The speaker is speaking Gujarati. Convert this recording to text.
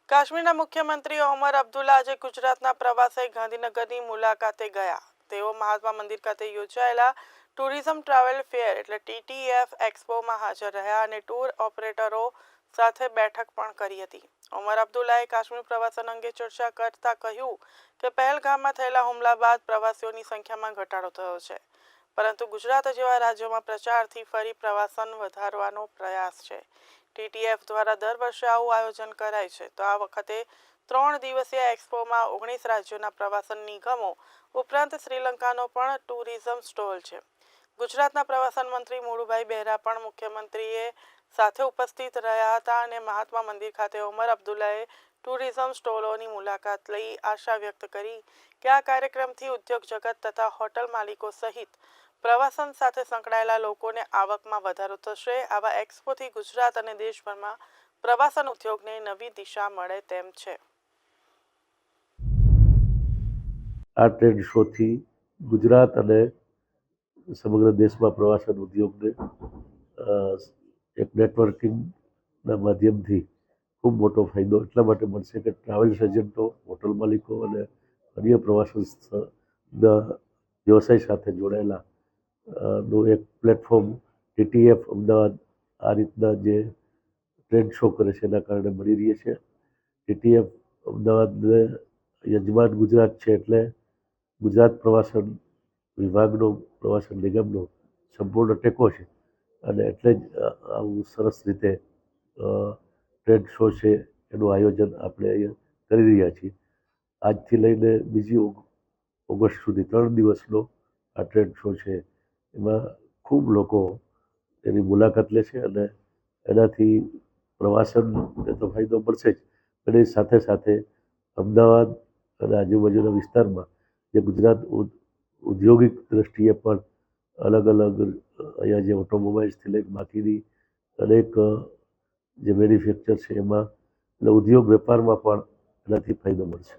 કાશ્મીરના મુખ્યમંત્રી ઓમર અબ્દુલ્લા આજે ગુજરાતના પ્રવાસે ગાંધીનગરની મુલાકાતે ગયા. તેઓ મહાત્મા મંદિર ખાતે યોજાયેલા ટુરિઝમ ટ્રાવેલ ફેર એટલે TTF એક્સપોમાં હાજર રહ્યા અને ટૂર ઓપરેટરો સાથે બેઠક પણ કરી હતી. ઓમર અબ્દુલ્લાએ કાશ્મીર પ્રવાસન અંગે ચર્ચા કરતા કહ્યું કે પહેલગામમાં થયેલા હુમલા બાદ પ્રવાસીઓની સંખ્યામાં ઘટાડો થયો છે, પરંતુ ગુજરાત જેવા રાજ્યોમાં પ્રચારથી ફરી પ્રવાસન વધારવાનો પ્રયાસ છે. TTF દ્વારા દર વર્ષે આવું આયોજન કરાય છે, તો આ વખતે 3 દિવસીય એક્સપોમાં 19 રાજ્યોના પ્રવાસન નિગમો ઉપરાંત શ્રીલંકાનો પણ ટુરિઝમ સ્ટોલ છે. ગુજરાતના પ્રવાસન મંત્રી મુળુભાઈ બહેરા પણ મુખ્યમંત્રીએ સાથે ઉપસ્થિત રહ્યા હતા અને મહાત્મા મંદિર ખાતે ઓમર અબ્દુલ્લાએ ટુરિઝમ સ્ટોલોની મુલાકાત લઈ આશા વ્યક્ત કરી કે આ કાર્યક્રમથી ઉદ્યોગ જગત તથા હોટલ માલિકો સહિત પ્રવાસન સાથે સંકળાયેલા લોકોને આવકમાં વધારો થશે. આવા એક્સપોથી ગુજરાત અને દેશભરમાં પ્રવાસન ઉદ્યોગને નવી દિશા મળે તેમ છે. આ ટ્રેડ શોથી ગુજરાત અને સમગ્ર દેશમાં પ્રવાસન ઉદ્યોગને એક નેટવર્કિંગના માધ્યમથી ખૂબ મોટો ફાયદો એટલા માટે મળશે કે ટ્રાવેલ્સ એજન્ટો, હોટલ માલિકો અને અન્ય પ્રવાસન વ્યવસાય સાથે જોડાયેલા નું એક પ્લેટફોર્મ TTF અમદાવાદ આ રીતના જે ટ્રેડ શો કરે છે એના કારણે મળી રહી છે. TTF અમદાવાદને યજમાન ગુજરાત છે એટલે ગુજરાત પ્રવાસન વિભાગનો, પ્રવાસન નિગમનો સંપૂર્ણ ટેકો છે અને એટલે જ આવું સરસ રીતે ટ્રેડ શો છે એનું આયોજન આપણે અહીંયા કરી રહ્યા છીએ. આજથી લઈને 2 ઓગસ્ટ સુધી 3 દિવસનો આ ટ્રેડ શો છે. એમાં ખૂબ લોકો એની મુલાકાત લે છે અને એનાથી પ્રવાસનને તો ફાયદો મળશે જ, એની સાથે સાથે અમદાવાદ અને આજુબાજુના વિસ્તારમાં જે ગુજરાત ઔદ્યોગિક દ્રષ્ટિએ પણ અલગ અલગ અહીંયા જે ઓટોમોબાઈલ્સથી લઈને બાકીની અનેક જે મેન્યુફેક્ચર છે એમાં એટલે ઉદ્યોગ વેપારમાં પણ એનાથી ફાયદો મળશે.